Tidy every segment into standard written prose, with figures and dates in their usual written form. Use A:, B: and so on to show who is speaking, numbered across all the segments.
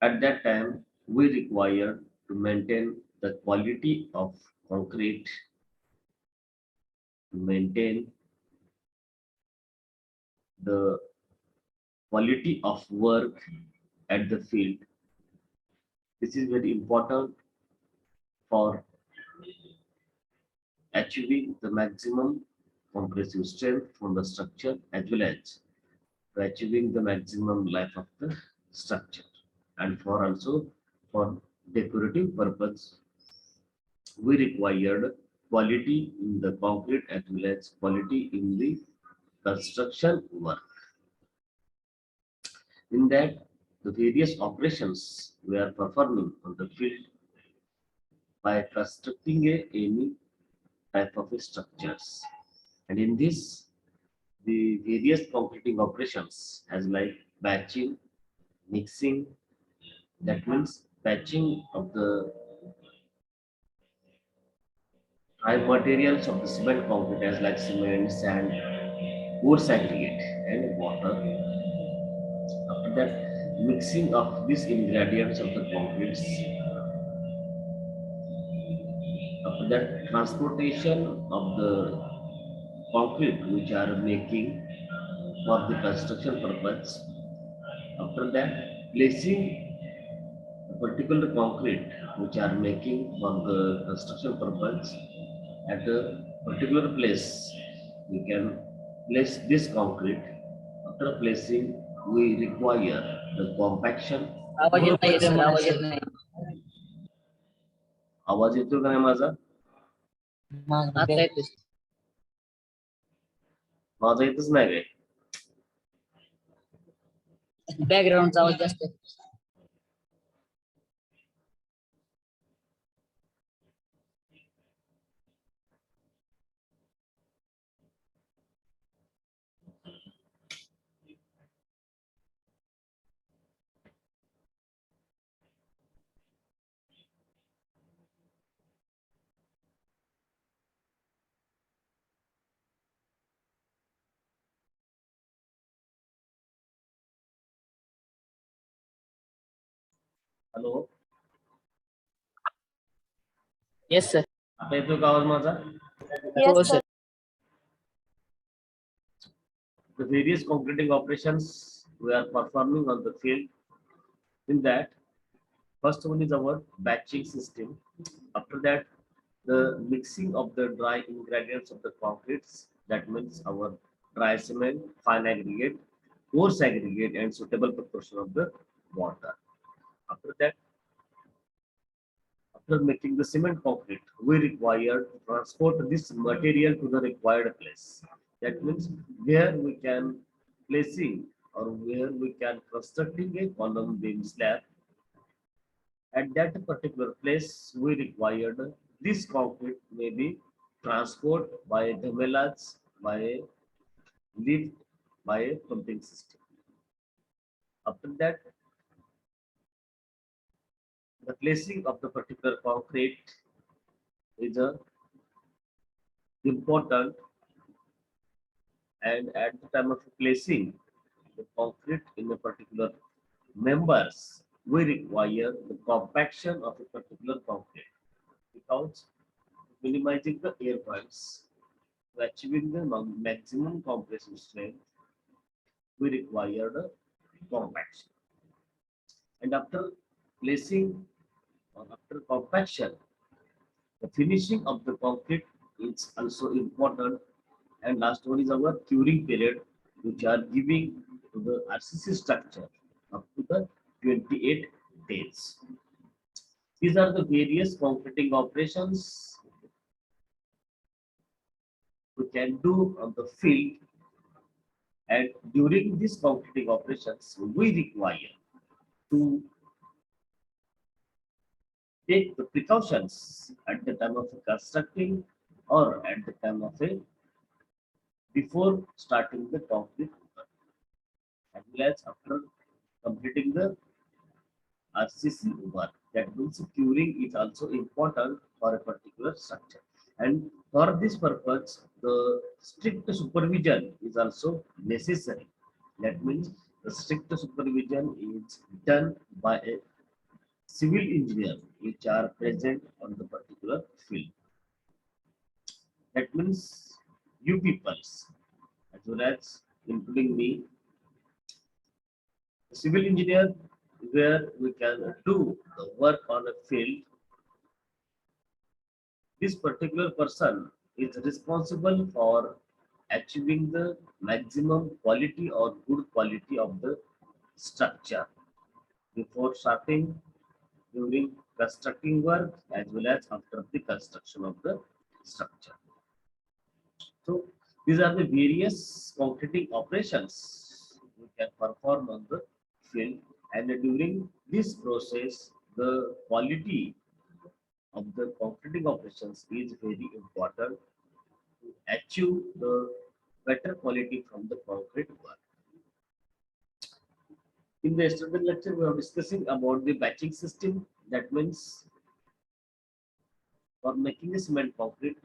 A: At that time, we require to maintain the quality of concrete, to maintain the quality of work at the field. This is very important for achieving the maximum compressive strength from the structure as well as for achieving the maximum life of the structure, and for also for decorative purpose we required quality in the concrete as well as quality in the construction work. In that, the various operations we are performing on the field by constructing any type of structures. And in this, the various concreting operations as like batching, mixing, that means batching of the dry materials of the cement concrete as like cement, sand, coarse aggregate and water. After that, mixing of these ingredients of the concretes. After that, transportation of the concrete which are making for the construction purpose. After that, placing a particular concrete which are making for the construction purpose at a particular place. We can place this concrete. After placing, we require the compaction.
B: आवाज येत नाही sir, आवाज येत नाही.
A: आवाज येतो का नाही माझा?
B: आता येतोय.
A: माझा येतच नाही काय?
B: बॅकग्राऊंडचा आवाज जास्त आहे.
A: Hello,
B: yes sir.
A: आता येतो का आवाज माझा?
B: हो sir.
A: The various concreting operations we are performing on the field. In that, first one is our batching system. After that, the mixing of the dry ingredients of the concretes. That means our dry cement, fine aggregate, coarse aggregate, and suitable proportion of the water. After that, after making the cement concrete, we require to transport this material to the required place. That means where we can placing or where we can constructing a column beam slab. At that particular place, we required this concrete may be transport by gamelas, by a lift, by a pumping system. After that, the placing of the particular concrete is a important, and at the time of placing the concrete in a particular members, we require the compaction of a particular concrete because minimizing the air points to achieving the maximum compressive strength, we require the compaction. And after placing or after compaction, the finishing of the concrete is also important. And last one is our curing period, which are giving to the RCC structure up to the 28 days. These are the various concreting operations we can do on the field. And during these concreting operations, we require to take the precautions at the time of constructing or at the time of a before starting the concrete work, as well as after completing the RCC work. That means curing is also important for a particular structure. And for this purpose, the strict supervision is also necessary. That means the strict supervision is done by a civil engineer which are present on the particular field. That means you peoples, as well as including me, civil engineer, where we can do the work on a field. This particular person is responsible for achieving the maximum quality or good quality of the structure before starting, during constructing work, as well as after the construction of the structure. So these are the various concreting operations we can perform on the field, and during this process, the quality of the concreting operations is very important to achieve the better quality from the concrete work. In the yesterday lecture, we are discussing about the batching system. That means for making a cement concrete,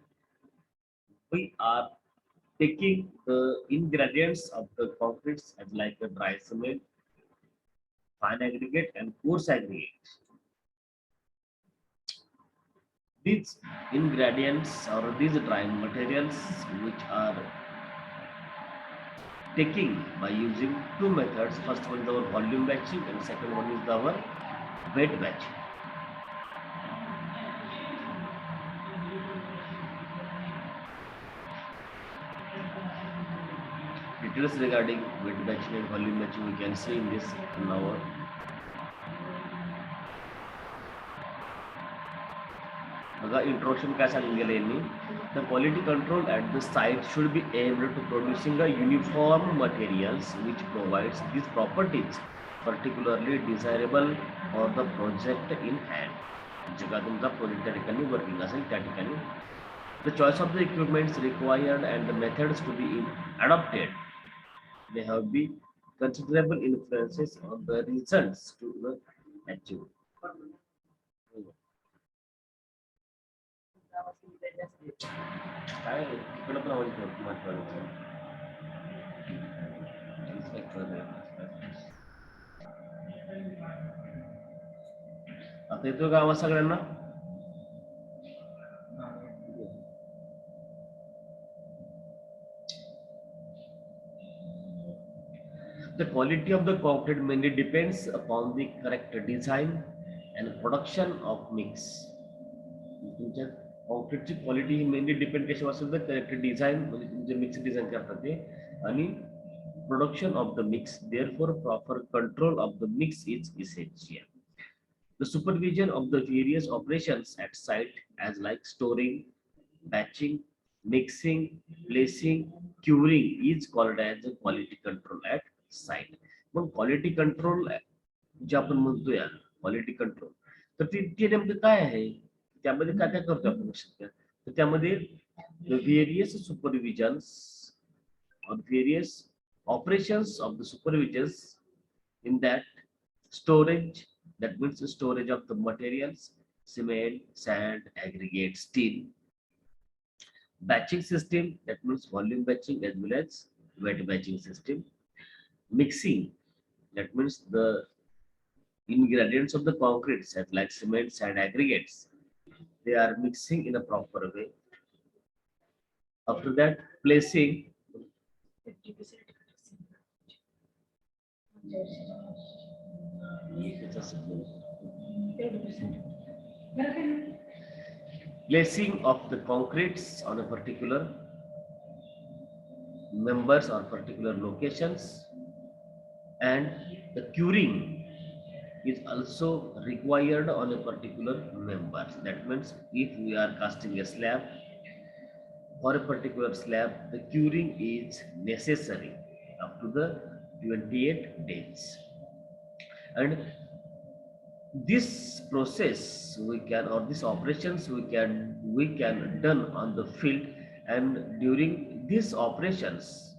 A: we are taking the ingredients of the concretes as like a dry cement, fine aggregate, and coarse aggregate. These ingredients or these dry materials which are taking by using two methods. First one is our volume batching and second one is our wet batching. Details regarding wet batching and volume batching we can see in this in our introduction काय सांगितलेलं यांनी. The quality control at the site should be aimed to producing a uniform materials which provides these properties particularly desirable for the project in hand. जेव्हा तुमचा project त्या ठिकाणी working असेल त्या ठिकाणी the choice of the equipments required and the methods to be adopted, they have been considerable influences on the results to the achieve. काय इकडं पण आवाज येतो महत्वाचं. आता येतो का आवाज सगळ्यांना? The quality of the concrete mainly depends upon the correct design and production of mix. तुमच्या कॉन्क्रीटची क्वालिटी ही मेनली डिपेंड कशावर असेल तर करेक्ट डिझाईन म्हणजे तुमचे मिक्स डिझाईन करतात ते आणि production of the mix. Therefore proper control of the mix is essential. The supervision of the various operations at site as like storing, batching, mixing, placing, curing is called as the quality control at site. मग quality control जे आपण म्हणतोय quality control तर ते नेमकं काय आहे, त्यामध्ये काय काय करतो आपण लक्षात घ्या. तर त्यामध्ये various सुपरविजन्स or various operations of the supervisions in that storage, that means the storage of the materials, cement, sand, aggregate, steel. Batching system, that means volume batching as well as wet batching system. Mixing, that means the ingredients of the concrete set like cement, sand, aggregates, they are mixing in a proper way. After that, placing. Placing of the concretes on a particular members or particular locations, and the curing is also required on a particular members. That means if we are casting a slab, for a particular slab, the curing is necessary up to the 28 days. And this process we can, or these operations we can done on the field, and during these operations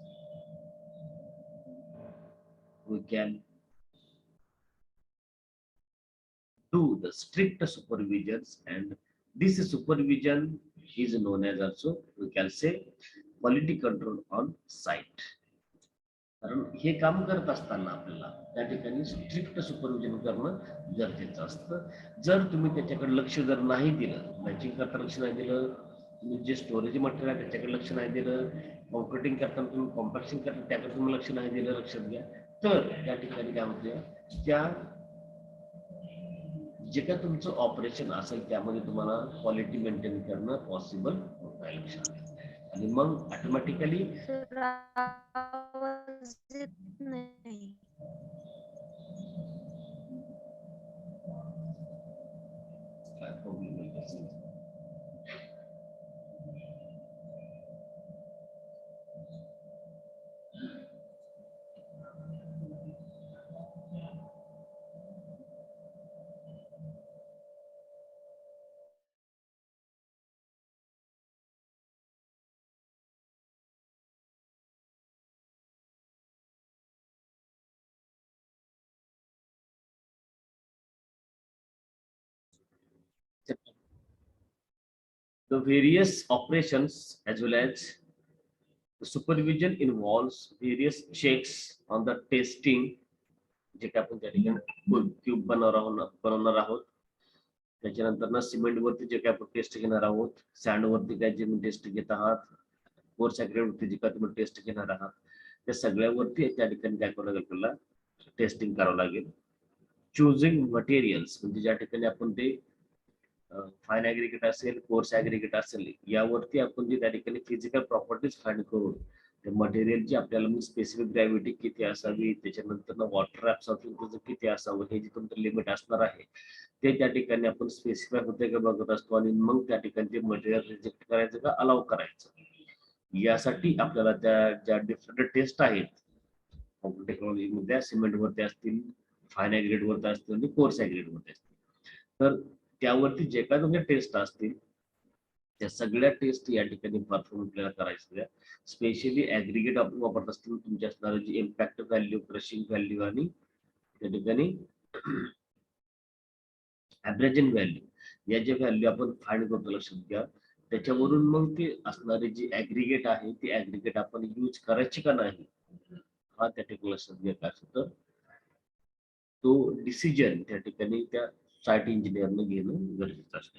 A: we can do the strict supervisions, and this supervision is known as also we can say quality control on site. कारण हे काम करत असताना आपल्याला त्या ठिकाणी strict supervision करणं गरजेचं असतं. जर तुम्ही त्याच्याकडे लक्ष जर नाही दिलं, मॅचिंग करताना लक्ष नाही दिलं, तुम्ही जे स्टोरेज मटेरियल आहे त्याच्याकडे लक्ष नाही दिलं, कॉन्क्रिटिंग करताना तुम्ही कॉम्पॅक्शन करताना त्याकडे तुम्ही लक्ष नाही दिलं, लक्षात घ्या, तर त्या ठिकाणी काय होतं, त्या जे काय तुमचं ऑपरेशन असेल त्यामध्ये तुम्हाला क्वालिटी मेंटेन करणं पॉसिबल होत नाही, लक्षात घ्या. आणि मग ऑटोमॅटिकली
C: सर आवाज येत नाही.
A: काय प्रॉब्लेम येत असेल. The various operations as well as the supervision involves various checks on the testing, जे काय आपण त्या ठिकाणी क्यूब बनवणार आहोत. त्याच्यानंतर ना सिमेंट वरती जे काय आपण टेस्ट घेणार आहोत, सँड वरती काय जे टेस्ट घेत आहात, कोर्स ऍग्रेड वरती जे काय तुम्ही टेस्ट घेणार आहात, त्या सगळ्यावरती त्या ठिकाणी काय करावं लागेल, आपल्याला टेस्टिंग करावं लागेल. चुझिंग मटेरियल्स, म्हणजे ज्या ठिकाणी आपण ते फाईन ऍग्रिगेट असेल, कोर्स ऍग्रिगेट असेल, यावरती आपण जे त्या ठिकाणी फिजिकल प्रॉपर्टीज फाइंड करून त्या मटेरियलची आपल्याला मग स्पेसिफिक ग्रॅव्हिटी किती असावी, त्याच्यानंतर वॉटर ऍब्सॉर्प्शन किती असावं, हे जे तुमचं लिमिट असणार आहे ते त्या ठिकाणी आपण स्पेसिफाय होते का बघत असतो. आणि मग त्या ठिकाणी ते मटेरियल रिजेक्ट करायचं का अलाउ करायचं, यासाठी आपल्याला त्या ज्या डिफरंट टेस्ट आहेत टेक्नॉलॉजीमध्ये, सिमेंट वरती असतील, फाईन ऍग्रेड वरती असतील आणि कोर्स ऍग्रेड वरती असतील, तर त्यावरती जे काय तुमच्या टेस्ट असतील त्या सगळ्या टेस्ट या ठिकाणी परफॉर्म आपल्याला करायचं. स्पेशली ऍग्रिगेट आपण वापरत असताना तुमच्या असणारे जे इम्पॅक्ट व्हॅल्यू, क्रशिंग व्हॅल्यू आणि त्या ठिकाणी ऍव्हरेजिंग व्हॅल्यू, या जे व्हॅल्यू आपण फाइंड करतो, लक्षात घ्या, त्याच्यावरून मग ते असणारे जे ऍग्रिगेट आहे ते ऍग्रिगेट आपण यूज करायचे का नाही, हा त्या ठिकाणी लक्षात घ्या. तर तो डिसिजन त्या ठिकाणी त्या साईट इंजिनियरनं घेणं गरजेचं असतं.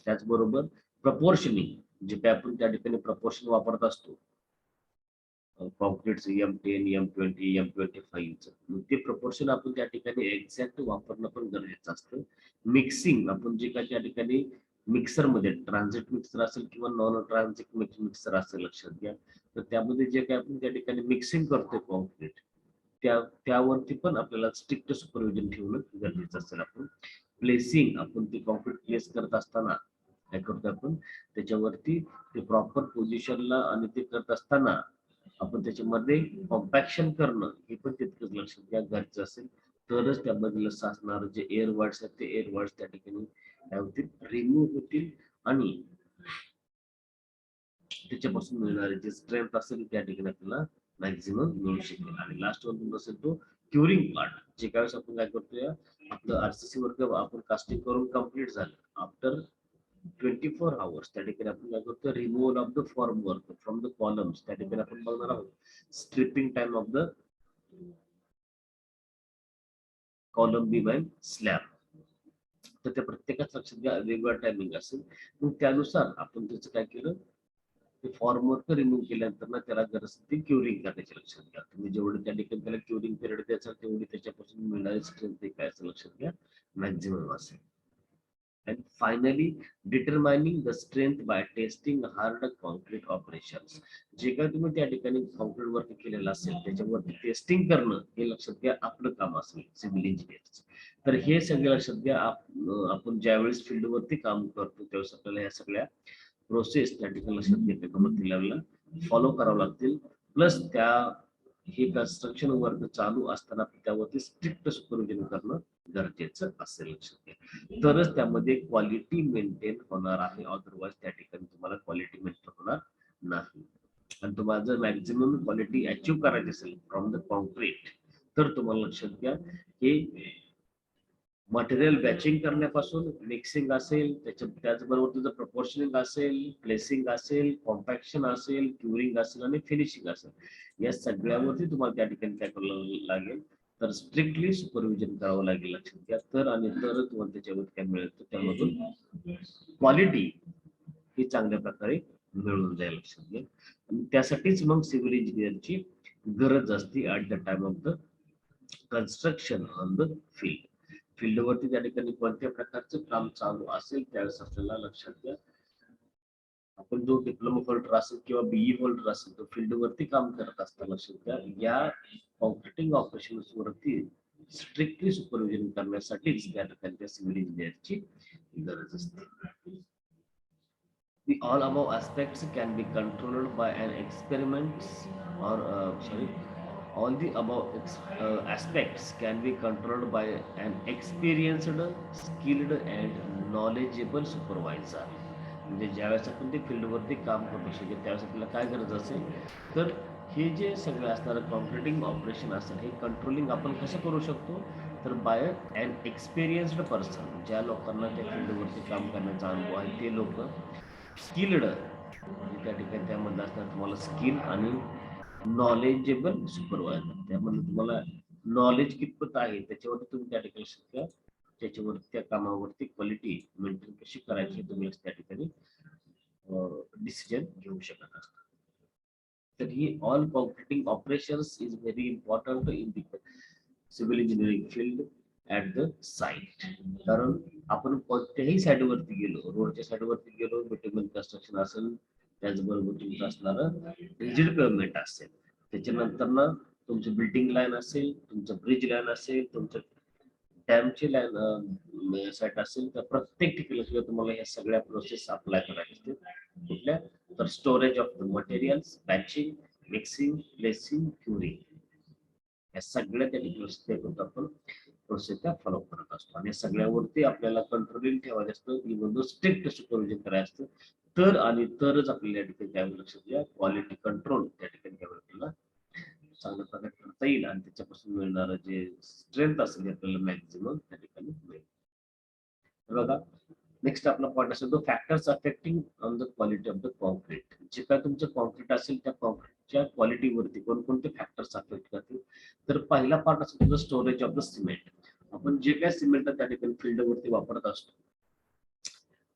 A: त्याचबरोबर प्रपोर्शनिंग, जे काय आपण त्या ठिकाणी प्रपोर्शन वापरत असतो कॉन्क्रीटचं M10, M20, M25, ते प्रपोर्शन आपण त्या ठिकाणी एक्झॅक्ट वापरणं पण गरजेचं असतं. मिक्सिंग, आपण जे काय त्या ठिकाणी मिक्सरमध्ये ट्रान्झिट मिक्सर असेल किंवा नॉन ट्रान्झिट मिक्सर असेल, लक्षात घ्या, तर त्यामध्ये जे काय आपण त्या ठिकाणी मिक्सिंग करतोय कॉन्क्रीट, त्यावरती पण आपल्याला स्ट्रिक्ट सुपरविजन ठेवणं गरजेचं असेल. आपण प्लेसिंग, आपण ते कॉन्क्रीट प्लेस करत असताना काय करतो आपण, त्याच्यावरती ते प्रॉपर पोझिशनला आणि ते करत असताना आपण त्याच्यामध्ये कॉम्पॅक्शन करणं हे पण तितकंच लक्षात घ्या गरजेचं असेल, तरच त्यामधलं असणारं जे एअर वर्ड्स आहेत ते एअर वर्ड्स त्या ठिकाणी काय होतील, रिमूव्ह होतील आणि त्याच्यापासून मिळणारे जे स्ट्रेंथ असेल त्या ठिकाणी आपल्याला मॅक्झिमम मिळू शकेल. आणि लास्ट वन असेल तो क्युरिंग पार्ट, जे काय आपण काय करतोय, आपलं आरसीसी वर्क आपण कास्टिंग करून कम्प्लीट झालं, आफ्टर 24 hours त्या ठिकाणी आपण काय करतो, removal of the form work from the columns, त्या ठिकाणी आपण बघणार आहोत stripping time of the column beam and slab. तर त्या प्रत्येकाच लक्षात घ्या वेगवेगळं टायमिंग असेल, मग त्यानुसार आपण त्याचं काय केलं, ते फॉर्म वर्क रिमूव्ह केल्यानंतर ना त्याला गरज ती क्युरिंग करण्याची, लक्षात घ्या. तुम्ही जेवढं त्या ठिकाणी त्याला क्युरिंग पिरियड द्यायचा तेवढी त्याच्यापासून मिळणारी स्ट्रेंथ काय असं लक्षात घ्या, मॅक्झिमम असेल. And finally, determining the strength by testing hard concrete operations. जे काय तुम्ही त्या ठिकाणी कॉन्क्रीट वर्क केलेलं असेल त्याच्यावरती टेस्टिंग करणं हे लक्षात घ्या आपलं काम असेल सिव्हिल इंजिनिअरचं. तर हे सगळे लक्षात घ्या, आपण ज्यावेळेस फील्डवरती काम करतो त्यावेळेस आपल्याला ह्या सगळ्या प्रोसेस त्या ठिकाणी लक्षात घेतल्या फॉलो करावं लागतील. प्लस त्या हे कन्स्ट्रक्शन वर्क चालू असताना त्यावरती स्ट्रिक्ट सुपरविजन करणं गरजेचं असेल, लक्षात घ्या, तरच त्यामध्ये क्वालिटी मेंटेन होणार आहे. अदरवाईज त्या ठिकाणी तुम्हाला क्वालिटी मेंटेन होणार नाही. आणि तुम्हाला जर मॅक्झिमम क्वालिटी अचीव्ह करायची असेल फ्रॉम द कॉन्क्रीट, तर तुम्हाला लक्षात घ्या हे मटेरियल बॅचिंग करण्यापासून मिक्सिंग असेल, त्याचबरोबर तुझं प्रपोर्शनिंग असेल, प्लेसिंग असेल, कॉम्पॅक्शन असेल, क्युरिंग असेल आणि फिनिशिंग असेल, या सगळ्यावरती तुम्हाला त्या ठिकाणी काय करावं लागेल, तर स्ट्रिक्टली सुपरविजन करावं लागेल. लक्षात घ्या. तर आणि तर तुम्हाला त्याच्यावरती काय मिळेल, तर त्यामधून क्वालिटी ही चांगल्या प्रकारे मिळून जाईल. लक्षात घ्या. आणि त्यासाठीच मग सिव्हिल इंजिनिअरची गरज असते at the time of the construction on the फील्डवरती त्या ठिकाणी कोणत्या प्रकारचं काम चालू असेल त्यावेळेस आपल्याला लक्षात घ्या, आपण जो डिप्लोमा होल्डर असेल किंवा बीई होल्डर असेल तो फील्डवरती काम करत असताना सुद्धा या कॉन्क्रिटिंग ऑपरेशन्स वरती स्ट्रिक्टली सुपरविजन करण्यासाठीच त्या ठिकाणी त्या सिव्हिल इंजिनिअरची गरज असते. The all above aspects can be controlled by an experiment or all the above aspects can be controlled by an experienced, skilled and knowledgeable supervisor. म्हणजे ज्यावेळेस आपण ते फील्डवरती काम करतो असेल त्यावेळेस आपल्याला काय गरज असेल, तर हे जे सगळे असणारं कॉन्क्रिटिंग ऑपरेशन असेल हे कंट्रोलिंग आपण कसं करू शकतो, तर बाय अन एक्सपिरियन्स्ड पर्सन. ज्या लोकांना त्या फील्डवरती काम करण्याचा अनुभव आहे ते लोक, स्किल्ड म्हणजे त्या ठिकाणी त्यामध्ये असणार तुम्हाला स्किल आणि नॉलेजेबल सुपरवायझर. त्यामध्ये तुम्हाला नॉलेज कितपत आहे त्याच्यावरती तुम्ही त्या ठिकाणी शिकता, त्याच्यावर त्या कामावरती क्वालिटी मेंटेन कशी करायची तुम्ही त्या ठिकाणी डिसिजन घेऊ शकत असता. तर ही all concreting operations is very important in the civil engineering field at the site. कारण आपण कोणत्याही साईडवरती गेलो, रोडच्या साईडवरती गेलो, बिटुमेन कन्स्ट्रक्शन असेल, त्याचबरोबर तुमचं असणारं रिजिड पेव्हमेंट असेल, त्याच्यानंतर ना तुमचं बिल्डिंग लाईन असेल, तुमचं ब्रिज लाईन असेल, तुमचं डॅमची लाईन साईट असेल, तर प्रत्येक ठिकाणी सुद्धा तुम्हाला या सगळ्या प्रोसेस अप्लाय करायचे असतील. कुठल्या, तर storage of the materials, patching, mixing, placing, curing, या सगळ्या त्या ठिकाणी आपण प्रोसेस फॉलो करत असतो. आणि सगळ्यावरती आपल्याला कंट्रोलिंग ठेवायचं असतं, इव्हन स्ट्रिक्ट सुपरविजन करायचं असतं. तर आणि तरच आपल्याला या ठिकाणी त्यावेळी लक्षात घ्या क्वालिटी कंट्रोल त्या ठिकाणी त्यावेळी आपल्याला चांगल्या प्रकारे करता येईल आणि त्याच्यापासून मिळणारं जे स्ट्रेंथ असेल आपल्याला मॅक्झिमम त्या ठिकाणी मिळेल. बघा, नेक्स्ट आपला पॉईंट असेल तो factors affecting on the quality of the concrete. जे काय तुमचं कॉन्क्रीट असेल त्या कॉन्क्रीटच्या क्वालिटीवरती कोणकोणते फॅक्टर्स अफेक्ट करतील, तर पहिला पार्ट असेल तुझं स्टोरेज ऑफ द सिमेंट. आपण जे काय सिमेंट त्या ठिकाणी फील्डवरती वापरत असतो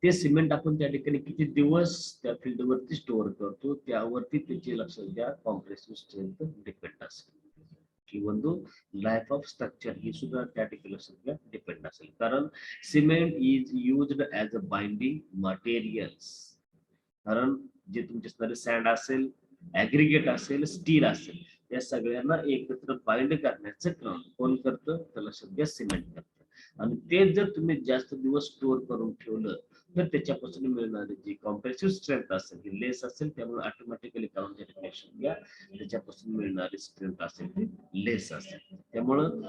A: ते सिमेंट आपण त्या ठिकाणी किती दिवस त्या फील्डवरती स्टोअर करतो त्यावरती त्याची लक्षात घ्या कॉम्प्रेसिव्ह स्ट्रेंथ डिपेंड असेल. Even though life of structure ही सुद्धा त्या ठिकाणी लक्षात घ्या डिपेंड असेल. कारण cement is used as a binding materials. कारण जे तुमचे असणारे सँड असेल, ऍग्रिगेट असेल, स्टील असेल, या सगळ्यांना एकत्र बाइंड करण्याचं काम कोण करतं, त्याला सध्या सिमेंट करतं. आणि ते जर तुम्ही जास्त दिवस स्टोअर करून ठेवलं तर त्याच्यापासून मिळणारी जी कॉम्प्रेसिव्ह स्ट्रेंथ असेल ती लेस असेल, त्यामुळे ऑटोमॅटिकली घ्या त्याच्यापासून मिळणारी स्ट्रेंथ असेल ती लेस असेल. त्यामुळं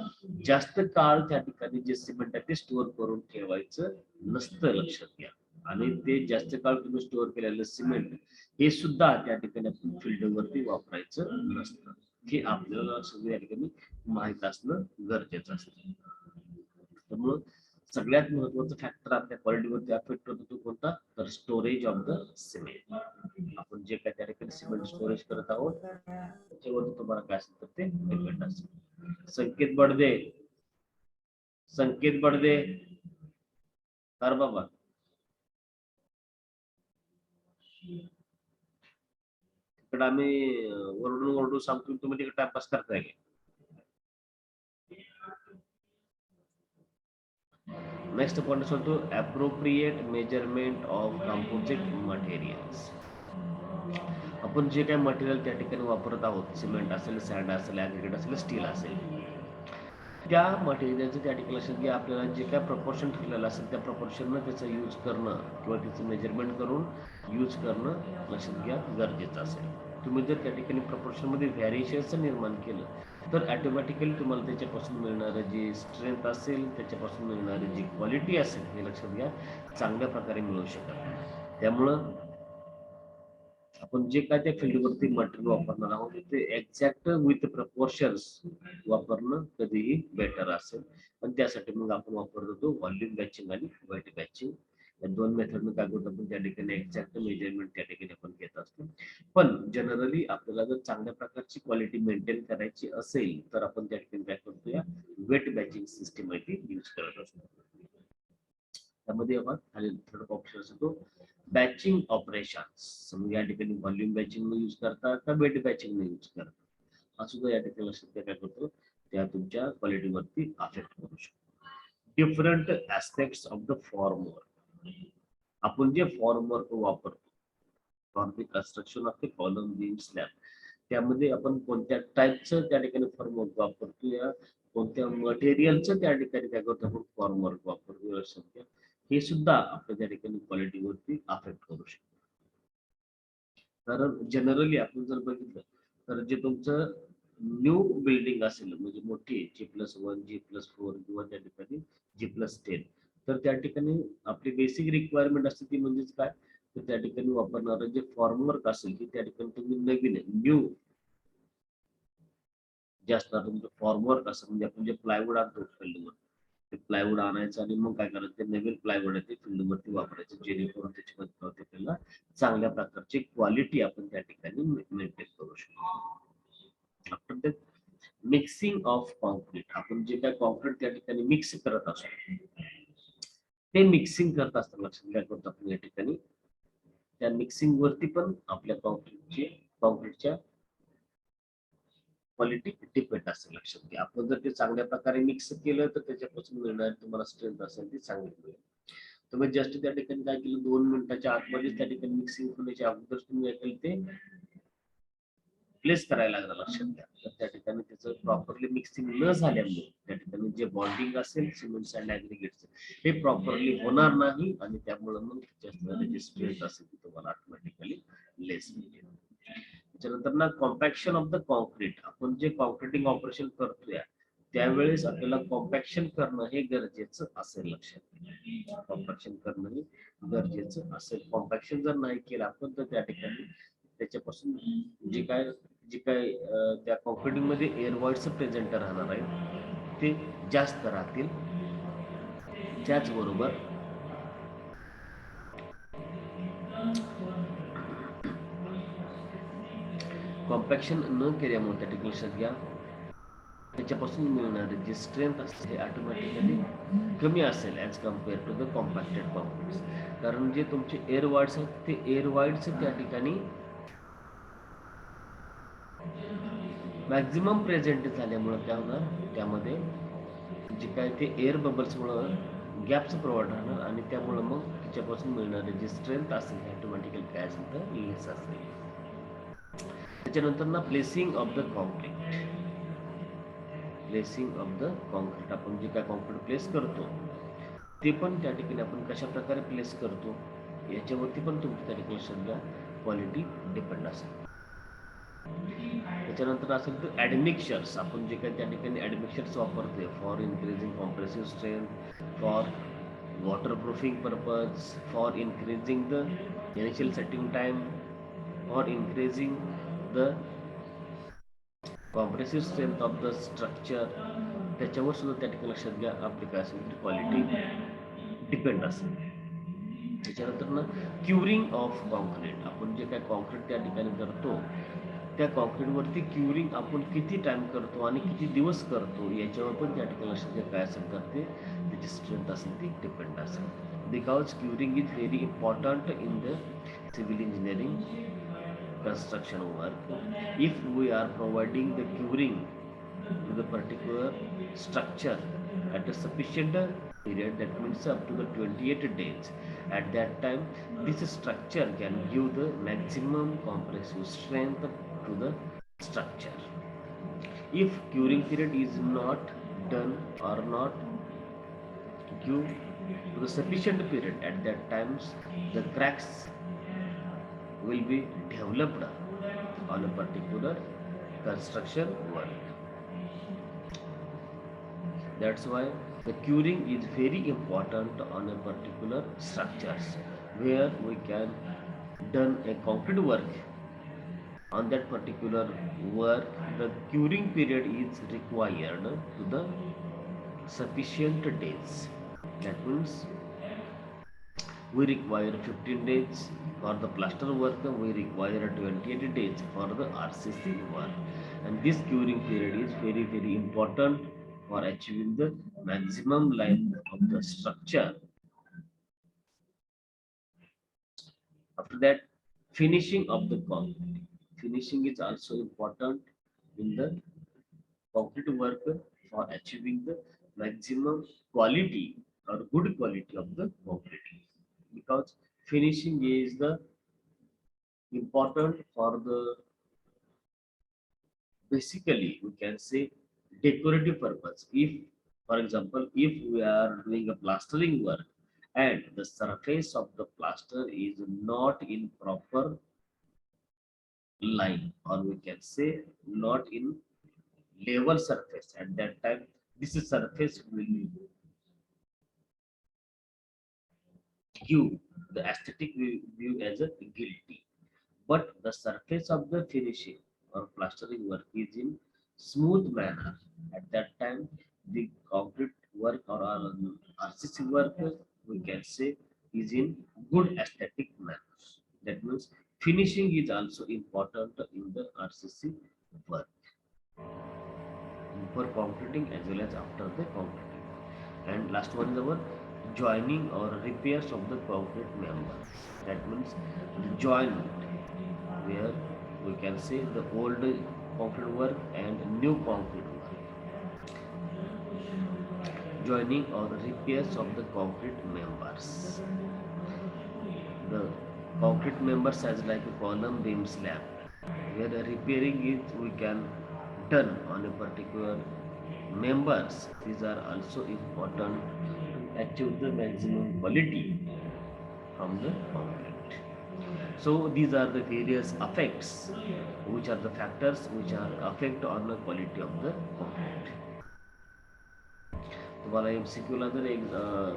A: जास्त काळ त्या ठिकाणी जे सिमेंट आहे ते स्टोअर करून ठेवायचं नसतं, लक्षात घ्या. आणि ते जास्त काळ तुम्ही स्टोअर केलेलं सिमेंट हे सुद्धा त्या ठिकाणी आपण फील्डवरती वापरायचं नसतं. हे आपल्याला सगळं या ठिकाणी माहित असणं गरजेचं असतं. त्यामुळं सगळ्यात महत्वाचा फॅक्टर आपल्या क्वालिटीवरती अफेक्ट होतो तो कोणता, तर स्टोरेज ऑफ द सिमेंट. आपण जे काय त्या ठिकाणी सिमेंट स्टोरेज करत आहोत त्याच्यावरती तुम्हाला काय असेल तर ते डिपेंड असेल. संकेत बडदे, संकेत बडदे कर बाबा. तिकडे आम्ही ओरडून ओरडून सांगतो, तुम्ही तिकडे टाइमपास करताय. नेक्स्ट पॉइंट असतो appropriate measurement of composite materials. आपण जे काही मटेरियल त्या ठिकाणी वापरत आहोत, सिमेंट असेल, सँड असेल, ऍग्रिगेट असेल, स्टील असेल, त्या मटेरियलचं त्या ठिकाणी लक्षात घ्या आपल्याला जे काय प्रपोर्शन ठरलेलं असेल त्या प्रपोर्शननं त्याचा यूज करणं किंवा त्याचं मेजरमेंट करून यूज करणं लक्षात घ्या गरजेचं असेल. तुम्ही जर त्या ठिकाणी प्रपोर्शनमध्ये व्हॅरिएशन्स निर्माण केलं तर ऑटोमॅटिकली तुम्हाला त्याच्यापासून मिळणारं जी स्ट्रेंथ असेल, त्याच्यापासून मिळणारी जी क्वालिटी असेल हे लक्षात घ्या चांगल्या प्रकारे मिळू शकत. त्यामुळं आपण जे काय त्या फील्डवरती मटेरियल वापरणार आहोत ते एक्झॅक्ट विथ प्रपोर्शन्स वापरणं कधीही बेटर असेल. पण त्यासाठी मग आपण वापरत होतो व्हॉल्यूम बॅचिंग आणि वेट बॅचिंग. या दोन मेथडनं काय करतो आपण त्या ठिकाणी एक्झॅक्ट मेजरमेंट त्या ठिकाणी आपण घेत असतो. पण जनरली आपल्याला जर चांगल्या प्रकारची क्वालिटी मेंटेन करायची असेल तर आपण त्या ठिकाणी काय करतो या वेट बॅचिंग सिस्टमॅटिक यूज करत असतो. त्यामध्ये आपण खाली थर्ड ऑप्शन असतो बॅचिंग ऑपरेशन्स. समजा या ठिकाणी व्हॉल्यूम बॅचिंग यूज करता का वेट बॅचिंग यूज करता हा सुद्धा या ठिकाणी लक्षात काय करतो त्या तुमच्या क्वालिटीवरती अफेक्ट करू शकतो. Different aspects of the formwork. आपण जे फॉर्मवर्क वापरतो for the construction of the column beam slab त्यामध्ये आपण कोणत्या टाईपचं त्या ठिकाणी फॉर्मवर्क वापरतो या कोणत्या मटेरियलचं त्या ठिकाणी काय करतो आपण फॉर्मवर्क वापरतो सध्या हे सुद्धा आपल्या त्या ठिकाणी क्वालिटीवरती अफेक्ट करू शकतो. कारण जनरली आपण जर बघितलं तर जे तुमचं न्यू बिल्डिंग असेल म्हणजे मोठी G+1 G+4 किंवा त्या ठिकाणी G+10 तर त्या ठिकाणी आपली बेसिक रिक्वायरमेंट असते ती म्हणजेच काय तर त्या ठिकाणी वापरणारं जे फॉर्मवर्क असेल की त्या ठिकाणी तुम्ही नवीन न्यू जे असणार तुमचं फॉर्मवर्क असं म्हणजे आपण जे प्लायवूड आणतो फील्डवर ते प्लायवूड आणायचं आणि मग काय करायचं ते नवीन प्लायवूड आहे ते फील्डवरती वापरायचं जेणेकरून त्याच्यामध्ये आपल्याला चांगल्या प्रकारची क्वालिटी आपण त्या ठिकाणी मेंटेन करू शकतो. After that mixing of concrete. आपण जे काय कॉन्क्रीट त्या ठिकाणी मिक्स करत असतो ते मिक्सिंग करत असताना लक्षात काय करतो आपण या ठिकाणी त्या मिक्सिंग वरती पण आपल्या कॉन्क्रीटच्या क्वालिटी डिपेंड असेल. लक्षात घ्या आपण जर ते चांगल्या प्रकारे मिक्स केलं तर त्याच्यापासून मिळणारी तुम्हाला स्ट्रेंथ असेल ती चांगली मिळेल. तुम्ही जस्ट त्या ठिकाणी काय केलं 2 मिनिटाच्या आतमध्ये त्या ठिकाणी मिक्सिंग होण्याच्या अगोदर तुम्ही काय केलं ते प्लेस करायला लागलं. लक्षात घ्या तर त्या ठिकाणी त्याचं प्रॉपरली मिक्सिंग न झाल्यामुळे त्या ठिकाणी जे बॉन्डिंग असेल सिमेंट अँड ऍग्रीगेटचं हे प्रॉपरली होणार नाही आणि त्यामुळे मग त्याची स्ट्रेंथ असेल ती तुम्हाला ऑटोमॅटिकली लेस मिळेल. त्याच्यानंतर ना कॉम्पॅक्शन ऑफ द कॉन्क्रीट. आपण जे कॉन्क्रीटिंग ऑपरेशन करतोय त्यावेळेस आपल्याला कॉम्पॅक्शन करणं हे गरजेचं असेल. लक्षात कॉम्पॅक्शन करणं हे गरजेचं असेल. कॉम्पॅक्शन जर नाही केलं आपण तर त्या ठिकाणी त्याच्यापासून जे काय त्या कॉन्क्रीटिंग मध्ये एअर वॉइड्स प्रेझेंट राहणार आहे ते जास्त राहतील. त्याचबरोबर कॉम्पॅक्शन न केल्यामुळे त्या ठिकाणी लक्षात घ्या त्याच्यापासून मिळणारे जे स्ट्रेंथ असते हे ऑटोमॅटिकली कमी असेल as compared to the compacted concretes. कारण जे तुमचे एअर वाईड्स आहेत ते एअर वाईड्स त्या ठिकाणी मॅक्झिमम प्रेझेंट झाल्यामुळं काय होणार त्यामध्ये जे काय ते एअर बबल्समुळं गॅप्स प्रोव्हाइड राहणार आणि त्यामुळं मग त्याच्यापासून मिळणारे जे स्ट्रेंथ असेल हे ऑटोमॅटिकली काय असेल तर लेस असेल. त्याच्यानंतर ना placing of the concrete. Placing of the concrete. आपण जे काय कॉन्क्रीट प्लेस करतो ते पण त्या ठिकाणी आपण कशा प्रकारे प्लेस करतो याच्यावरती पण तुमची त्या ठिकाणी सध्या क्वालिटी डिपेंड असेल. त्याच्यानंतर असेल तर ऍडमिक्चर्स. आपण जे काही त्या ठिकाणी ऍडमिक्चर्स वापरतोय for increasing compressive strength for waterproofing purpose for increasing the initial setting time for increasing the compressive strength of the structure त्याच्यावर सुद्धा त्या ठिकाणी लक्षात घ्या आपली काय असेल क्वालिटी डिपेंड असेल. त्याच्यानंतर ना क्युरिंग ऑफ कॉन्क्रीट. आपण जे काय कॉन्क्रीट त्या ठिकाणी करतो त्या कॉन्क्रीटवरती क्युरिंग आपण किती टाइम करतो आणि किती दिवस करतो याच्यावर पण त्या ठिकाणी लक्षात काय असेल तर ते त्याची स्ट्रेंथ असेल ती डिपेंड असेल. Because curing is very important in the civil engineering construction work. If we are providing the curing to the particular structure at a sufficient period, that means up to the 28 days, at that time this structure can give the maximum compressive strength to the structure. If curing period is not done or not give to the sufficient period, at that times the cracks will be developed on a particular construction work. That's why the curing is very important on a particular structures where we can done a concrete work on that particular work, the curing period is required to the sufficient days. That means we require 15 days for the plaster work, we require 28 days for the RCC work. And this curing period is very, very important for achieving the maximum length of the structure. After that, finishing of the concrete. Finishing is also important in the concrete work for achieving the maximum quality or good quality of the concrete. Because finishing is the important for the, basically we can say, decorative purpose. If, for example, if we are doing a plastering work and the surface of the plaster is not in proper line, or we can say not in level surface, at that time this surface will give the aesthetic view as a guilty. But the surface of the finishing or plastering work is in smooth manner. At that time, the concrete work or RCC work, we can say, is in good aesthetic manner. That means finishing is also important in the RCC work, before concreting as well as after the concreting. And last one is our joining or repairs of the concrete member. That means the joint, where we can say the old concrete work and new concrete work. Joining or repairs of the concrete members. The concrete members as like a column, beam, slab, where the repairing is we can done on a particular members. These are also important to achieve the maximum quality from the concrete. So these are the various effects, which are the factors which are affect on the quality of the concrete. तुम्हाला MCQ ला जर एक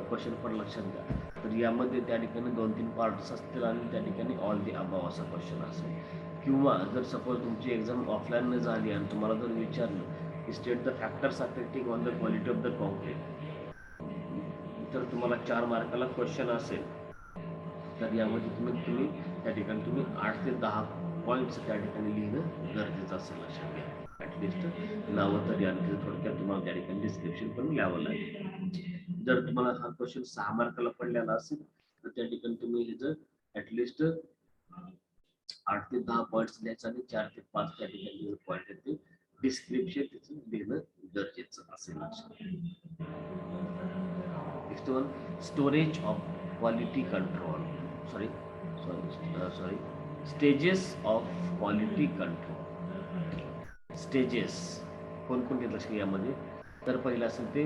A: question पण लक्षात घ्या, तर यामध्ये त्या ठिकाणी 2-3 पार्ट्स असतील आणि त्या ठिकाणी ऑल दी अबाव असा क्वेश्चन असेल. किंवा जर सपोज तुमची एक्झाम ऑफलाईन झाली आणि तुम्हाला जर विचारलं की state the factors affecting on the quality of the concrete, तर तुम्हाला 4 मार्काला क्वेश्चन असेल, तर यामध्ये तुम्ही त्या ठिकाणी तुम्ही 8 ते 10 पॉईंट्स त्या ठिकाणी लिहिणं गरजेचं असेल. लक्षात घ्या, ऍटलिस्ट नावं तरी आणखी थोडक्यात तुम्हाला त्या ठिकाणी डिस्क्रिप्शन पण लिहावं लागेल. जर तुम्हाला हा क्वेश्चन 6 मार्काला पडलेला असेल, तर त्या ठिकाणी तुम्ही हे जर ऍटलिस्ट 8 ते 10 पॉईंट्स लिहायचं आणि 4 ते 5 त्या ठिकाणी पॉईंट आहेत ते डिस्क्रिप्शन त्याचं लिहिणं गरजेचं असेल. लक्षात. Next one, storage of quality control. Sorry. Stages of quality control. Stages. कोणकोणते लक्षात यामध्ये? तर पहिला असेल ते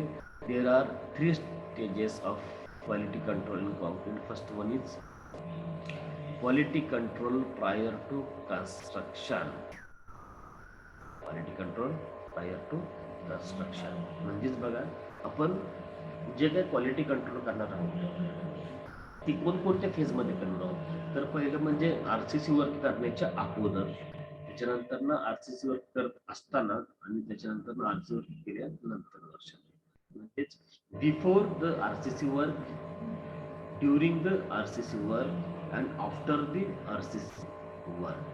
A: there are 3 stages of quality control in concrete. First one is quality control prior to construction. Quality control prior to construction. म्हणजेच बघा, आपण जे काही क्वालिटी कंट्रोल करणार आहोत ती कोणकोणत्या फेजमध्ये करणार आहोत. तर पहिलं म्हणजे RCC वर्क करण्याच्या अगोदर, त्याच्यानंतर ना RCC वर्क करत असताना आणि त्याच्यानंतर ना RCC वर्क केल्यानंतर. म्हणजेच before the RCC work, during the RCC work and after the RCC work.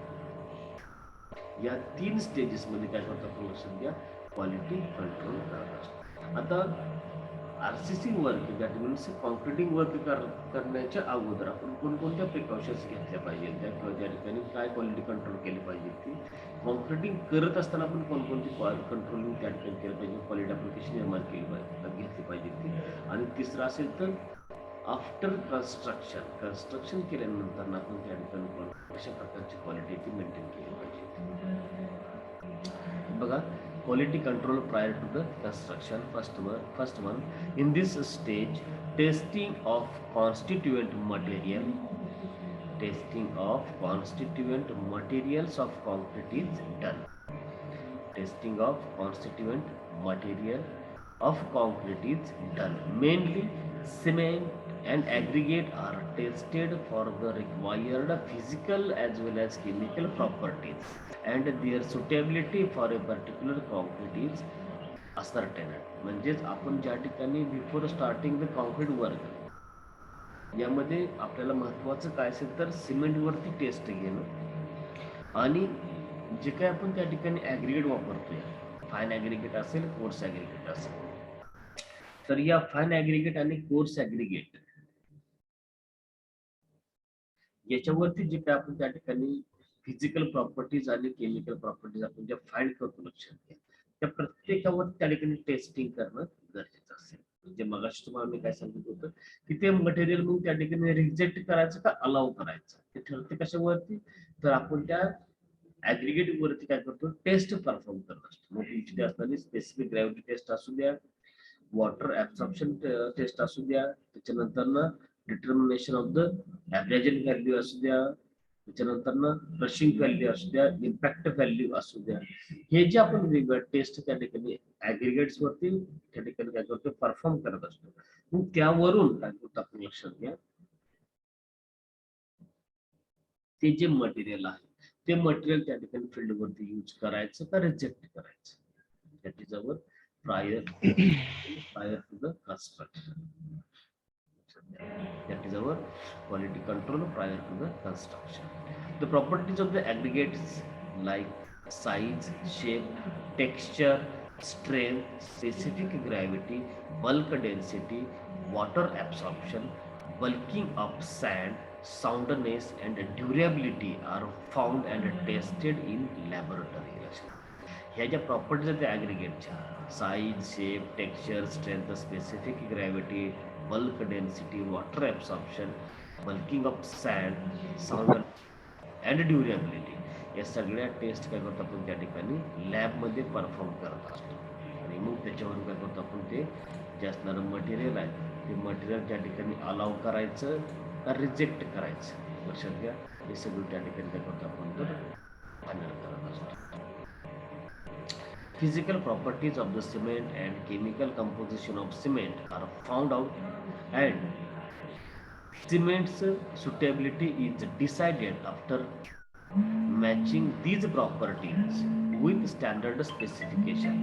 A: या 3 स्टेजेस मध्ये काय करतात लक्षात घ्या, क्वालिटी कंट्रोल करत असतो. आता RCC work, that means concreting work करण्याच्या अगोदर आपण कोणकोणत्या प्रिकॉशन्स घेतल्या पाहिजेत, त्या ठिकाणी काय क्वालिटी कंट्रोल केली पाहिजे, ती कॉन्क्रिटिंग करत असताना आपण कोणकोणती कंट्रोलिंग त्या ठिकाणी केलं पाहिजे, क्वालिटी आपण कशी निर्माण केली पाहिजे, घेतली पाहिजे ती. आणि तिसरं असेल तर आफ्टर कन्स्ट्रक्शन केल्यानंतर आपण त्या ठिकाणी कशा प्रकारची क्वालिटी ती मेंटेन केली पाहिजे. बघा, quality control prior to the construction. First one, in this stage, testing of constituent materials of concrete is done. Testing of constituent material of concrete is done mainly cement and aggregate are tested for the required physical as well as chemical properties and their suitability for a particular concrete is ascertained. म्हणजेच आपण ज्या ठिकाणी before starting the concrete work यामध्ये आपल्याला महत्त्वाचं काय असेल तर सिमेंटवरती टेस्ट घेणं आणि जे काय आपण त्या ठिकाणी ॲग्रिगेट वापरतोय, फाईन ॲग्रिगेट असेल, कोर्स ॲग्रिगेट असेल, तर या फाईन ॲग्रिगेट आणि कोर्स ॲग्रिगेट याच्यावरती जे काय आपण त्या ठिकाणी फिजिकल प्रॉपर्टीज आणि केमिकल प्रॉपर्टीज आपण ज्या फाईंड करतो लक्षात घ्या, त्या प्रत्येकावर त्या ठिकाणी टेस्टिंग करणं गरजेचं असेल. म्हणजे मगाशी तुम्हाला मी काय सांगित होतं की ते मटेरियल मग त्या ठिकाणी रिजेक्ट करायचं का अलाव करायचं ते ठरते कशावरती, तर आपण त्या ऍग्रिगेट वरती काय करतो टेस्ट परफॉर्म करत असतो. मग तुमची ते असणारी स्पेसिफिक ग्रॅव्हिटी टेस्ट असू द्या, वॉटर ऍब्सॉर्प्शन टेस्ट असू द्या, त्याच्यानंतर ना डिटर्मिनेशन ऑफ द ऍव्हरेजन व्हॅल्यू असू द्या, त्याच्यानंतर ना क्रशिंग व्हॅल्यू असू द्या, इम्पॅक्ट व्हॅल्यू असू द्या, हे जे आपण वेगवेगळ्या टेस्ट त्या ठिकाणी ऍग्रिगेट्स वरती त्या ठिकाणी काय करतो परफॉर्म करत असतो. मग त्यावरून काय करतो आपण लक्षात घ्या, ते जे मटेरियल आहे ते मटेरियल त्या ठिकाणी फील्ड वरती यूज करायचं का रिजेक्ट करायचं, that is our prior to the construction. That is our quality control prior to the construction. The properties of the aggregates like size, shape, texture, strength, specific gravity, bulk density, water absorption, bulking of sand, soundness and durability are found and tested in laboratory. ह्या ज्या properties आहेत त्या ॲग्रिगेटच्या size, shape, texture, strength, specific gravity, bulk density, water absorption, bulking of sand, sound and durability या सगळ्या taste काय करतो आपण त्या ठिकाणी लॅबमध्ये परफॉर्म करत असतो. आणि मग त्याच्यावरून काय करतो आपण ते जे असणारं मटेरियल आहे ते मटेरियल त्या ठिकाणी अलाव करायचं का रिजेक्ट करायचं लक्षात घ्या. हे सगळं त्या ठिकाणी काय करतो आपण तर फायनल करत असतो. Physical properties of the cement and chemical composition of cement are found out and cement's suitability is decided after matching these properties with standard specification.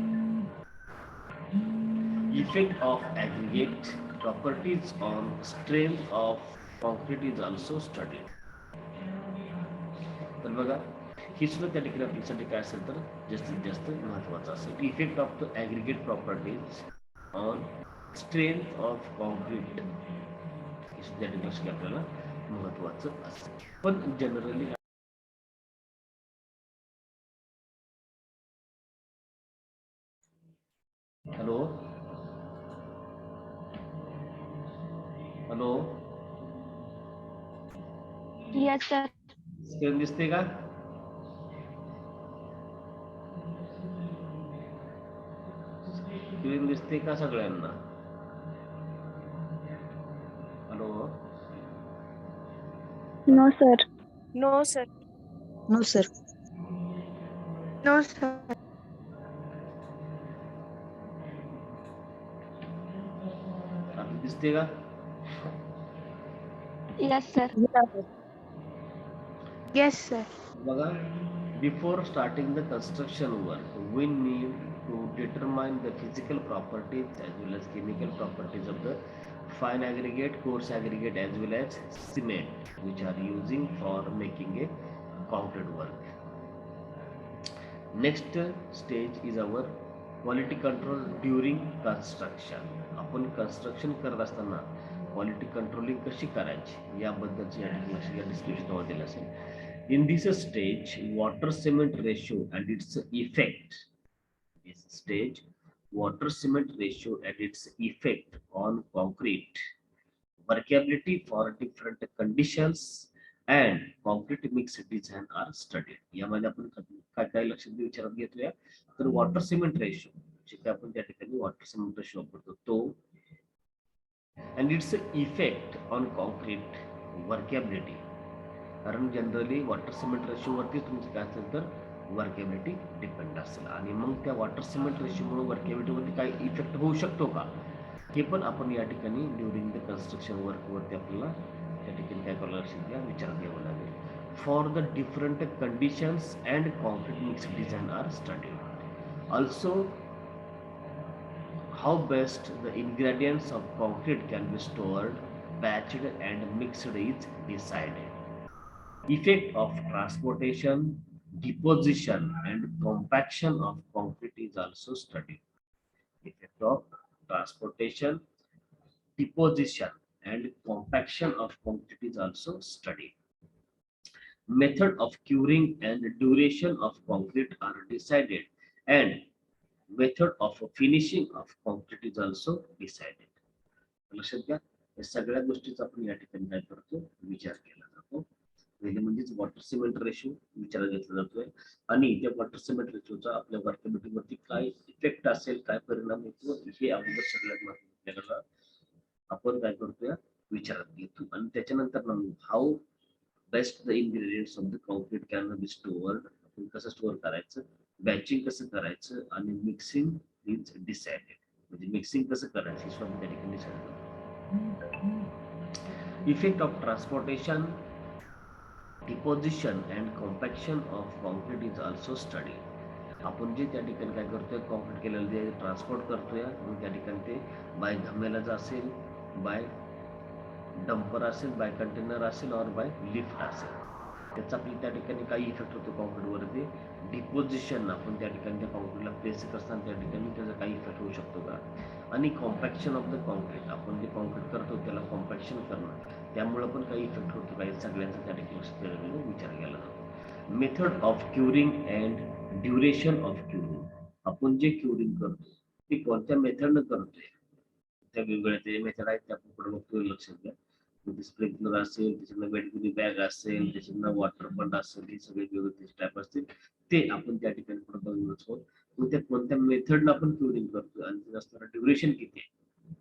A: Effect of aggregate properties on strength of concrete is also studied. तर बघा ही सुद्धा त्या ठिकाणी आपल्यासाठी काय असेल तर जास्तीत जास्त महत्वाचं असेल. Effect of the aggregate properties on strength of concrete हे सुद्धा ठिकाणी आपल्याला महत्वाचं असेल. पण generally hello hello
C: Yes, sir.
A: Screen दिसते का? स्क्रीन दिसते का सगळ्यांना? Hello
C: No, sir.
D: No, sir.
B: No, sir.
D: No, sir.
A: आता दिसते का?
C: Yes, sir.
D: Yes, sir.
A: बघा before starting the construction work we need to determine the physical properties as well as chemical properties of the fine aggregate, coarse aggregate as well as cement which are using for making a concrete work. Next stage is our quality control during construction. आपण construction करत असताना quality controlling कशी करायची याबद्दलची या ठिकाणी description दिलं असेल. In this stage, water cement ratio and its effect. This stage, water cement ratio and its effect on concrete, workability for different conditions, and concrete mix design are studied. यामध्ये आपण काय काय लक्षात विचारात घेतोया तर वॉटर सिमेंट रेशो जे काय आपण त्या ठिकाणी वॉटर सिमेंट रेशो वापरतो तो and its effect on concrete workability. कारण जनरली वॉटर सिमेंट रेशोवरती तुमचं काय असेल तर वर्केबिलिटी डिपेंड असेल आणि मग त्या वॉटर सिमेंट रेशोमुळे वर्केबिलिटीवरती काय इफेक्ट होऊ शकतो का हे पण आपण या ठिकाणी ड्युरिंग द कन्स्ट्रक्शन वर्क वरती आपल्याला त्या ठिकाणी काय करावं लक्षात घ्या, विचारात घ्यावं लागेल. For the different conditions and concrete mix design are studied. Also how best the ingredients of concrete can be stored, batched and mixed is decided. Effect of transportation, deposition and compaction of concrete is also studied. Effect of transportation, deposition and compaction of concrete is also studied. Method of curing and duration of concrete are decided, and method of finishing of concrete is also decided. लक्षात घ्या, या सगळ्या गोष्टीचा आपण या ठिकाणी काय करतो, विचार केला जातो. पहिले म्हणजेच वॉटर सिमेंट रेशो विचारात घेतला जातोय आणि त्या वॉटर सिमेंट रेशोचा आपल्या वर्कॅबिलिटी वरती काय इफेक्ट असेल, काय परिणाम होतो, हे अगोदर सगळ्यात महत्त्वाचं आपण काय करतोय विचारात घेतो. आणि त्याच्यानंतर how best the ingredients of the concrete can be stored, आपण कसं स्टोअर करायचं, बॅचिंग कसं करायचं आणि मिक्सिंग इज डिसाइडेड. म्हणजे मिक्सिंग कसं करायचं हे सुद्धा त्या ठिकाणी डिसाइड करतो. Effect of transportation, deposition and compaction of concrete is also study. आपण जे त्या ठिकाणी काय करतोय, कॉन्क्रीट केलेलं ते ट्रान्सपोर्ट करतोय, मग त्या ठिकाणी ते बाय घमेलाच असेल, बाय डंपर असेल, बाय कंटेनर असेल और बाय लिफ्ट असेल, त्याचा आपल्या त्या ठिकाणी काही इफेक्ट होतो कॉन्क्रीटवरती. डिपोजिशन, आपण त्या ठिकाणी त्या कॉन्क्रीटला प्लेस करताना त्या ठिकाणी त्याचा काही इफेक्ट होऊ शकतो का. आणि कॉम्पॅक्शन ऑफ द कॉन्क्रीट, आपण जे कॉन्क्रीट करतो त्याला कॉम्पॅक्शन करणं, त्यामुळे पण काही इफेक्ट होतो काही, सगळ्यांचा त्या ठिकाणी विचार केला जातो. Method of curing and duration of curing, आपण जे क्युरिंग करतो ते कोणत्या मेथडनं करतोय, त्या वेगवेगळ्या मेथड आहेत, त्या आपण पुढे बघतोय, लक्षात घ्या. स्प्रिंकलर असेल, त्याच्यानं वेटगिरी बॅग असेल, त्याच्यानं वॉटर बंड असेल, हे सगळे वेगवेगळे टाईप असतील, ते आपण त्या ठिकाणी पुढे बघणार आहोत. मग त्या कोणत्या मेथडनं आपण क्युरिंग करतो आणि त्याचं असणारं ड्युरेशन किती आहे,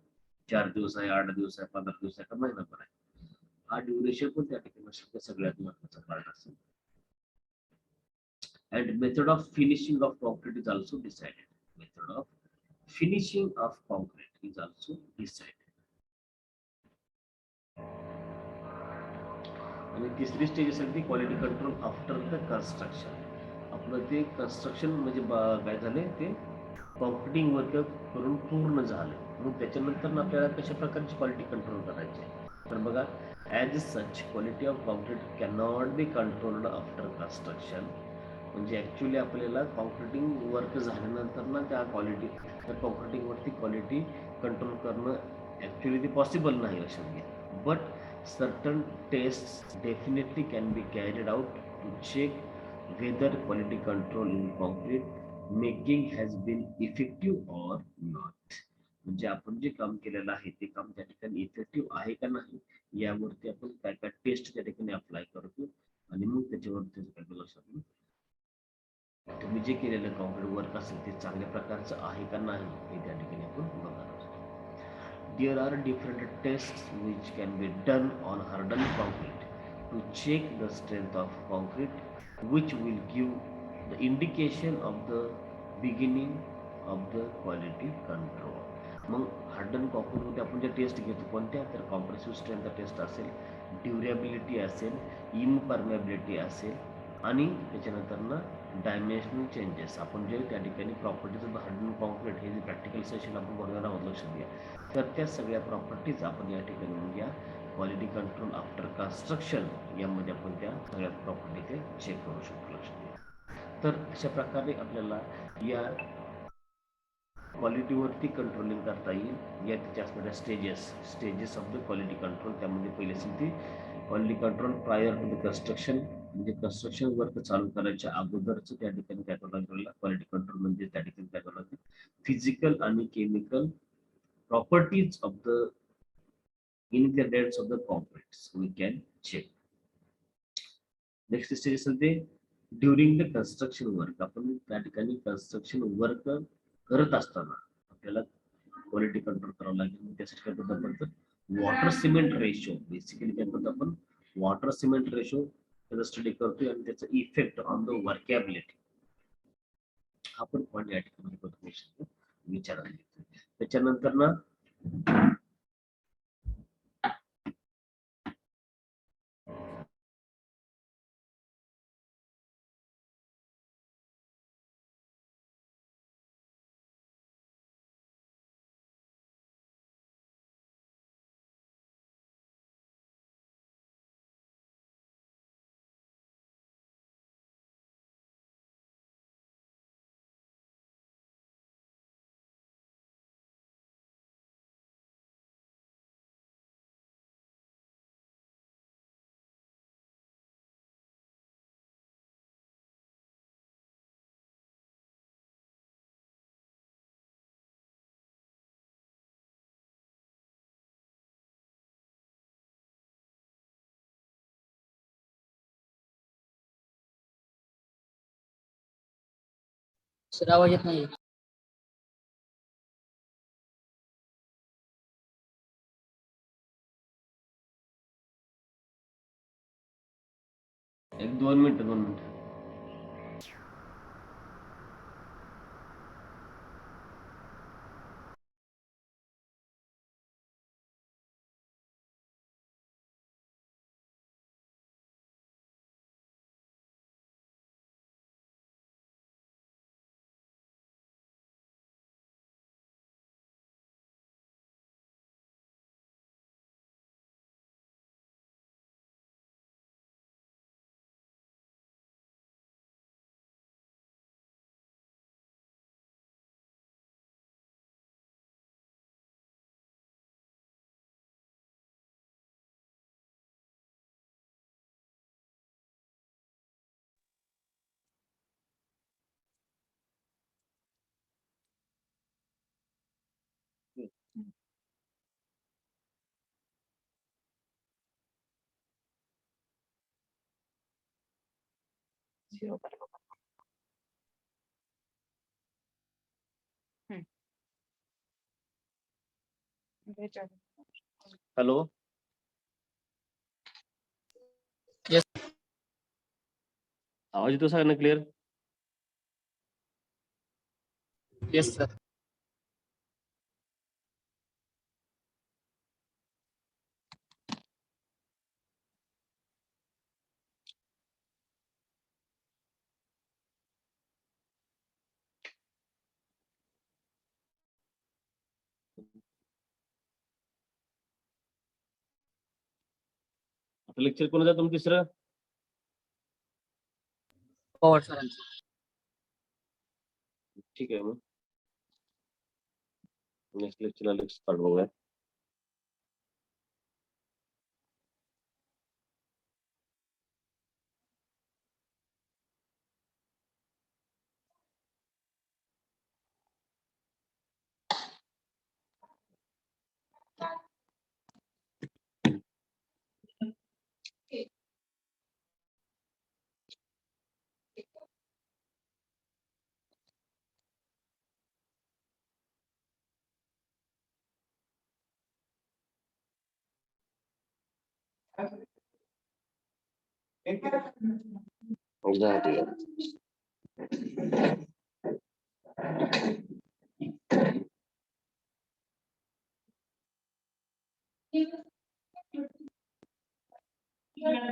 A: 4 दिवस आहे, 8 दिवस आहे, 15 दिवस आहे का महिनाभर आहे, हा ड्युरेशन पण त्या ठिकाणी सगळ्यात महत्त्वाचा पार्ट असेल. And method of finishing of concrete is also decided. Method of finishing of concrete is also decided. आणि तिसरी स्टेज असेल ती quality control after the construction. आपलं ते कन्स्ट्रक्शन म्हणजे काय झाले, ते कॉन्क्रीटिंग वर्क करून पूर्ण झालं, मग त्याच्यानंतर आपल्याला कशा प्रकारची क्वालिटी कंट्रोल करायची. तर बघा, as such quality of concrete can not be controlled after construction. म्हणजे ॲक्च्युली आपल्याला कॉन्क्रीटिंग वर्क झाल्यानंतर ना त्या कॉन्क्रीटिंगवरती क्वालिटी कंट्रोल करणं ॲक्च्युली ते पॉसिबल नाही, लक्षात घ्या. But certain tests definitely can be carried out to check whether quality control in concrete making has been effective or not. म्हणजे आपण जे काम केलेलं आहे ते काम त्या ठिकाणी इफेक्टिव्ह आहे का नाही यावरती आपण काय काय टेस्ट त्या ठिकाणी अप्लाय करतो आणि मग त्याच्यावरती काय लक्षात, तुम्ही जे केलेलं कॉन्क्रीट वर्क असेल ते चांगल्या प्रकारचं आहे का नाही हे त्या ठिकाणी आपण बघणार आहोत. There are different tests which can be done on hardened concrete to check the strength of concrete, which will give the indication of the beginning of the quality control. मग हार्डन कॉन्क्रीटमध्ये आपण जे टेस्ट घेतो कोणत्या, तर compressive strength taste असेल, durability असेल, इम्परमेबिलिटी असेल आणि त्याच्यानंतर ना डायमेन्शनल चेंजेस. आपण जे त्या ठिकाणी प्रॉपर्टीज ऑफ हार्डन कॉन्क्रीट हे जे प्रॅक्टिकल सेशन आपण बघणार आहोत, लक्षात घ्या. तर त्या सगळ्या प्रॉपर्टीज आपण या ठिकाणी म्हणजे क्वालिटी कंट्रोल आफ्टर कन्स्ट्रक्शन यामध्ये आपण त्या सगळ्या प्रॉपर्टी ते चेक करू शकतो, लक्षात घ्या. तर अशा प्रकारे आपल्याला या क्वालिटीवरती कंट्रोलिंग करता येईल. या त्याच्या असणाऱ्या stages of the quality control, त्यामध्ये पहिले असेल ती quality control prior to the construction, म्हणजे कन्स्ट्रक्शन वर्क चालू करायच्या अगोदरच त्या ठिकाणी काय करायला क्वालिटी कंट्रोल म्हणजे त्या ठिकाणी काय करायला फिजिकल आणि chemical properties of the ingredients of the concretes we can check. Next stage असेल ते ड्युरिंग द कन्स्ट्रक्शन वर्क. आपण त्या ठिकाणी कन्स्ट्रक्शन वर्क करत असताना आपल्याला क्वालिटी कंट्रोल करावं लागेल. त्यासाठी काय करतो आपण, तर वॉटर सिमेंट रेशो, बेसिकली काय करतो आपण वॉटर सिमेंट रेशो त्याचा स्टडी करतोय आणि त्याचा इफेक्ट ऑन द वर्कॅबिलिटी आपण पण या ठिकाणी विचारायला घेतो. त्याच्यानंतर ना
B: सर आवाज येत नाही.
A: एक 2 मिनिट. हॅलो.
B: Yes.
A: आवाज येतो सगळ्यांना क्लिअर?
B: Yes, sir.
A: आता लेक्चर कोणाचं आहे तुमचं तिसरं?
B: पवार सरांचं.
A: ठीक आहे मग. नेक्स्ट लेक्चरला स्टार्ट बघूया. झाली.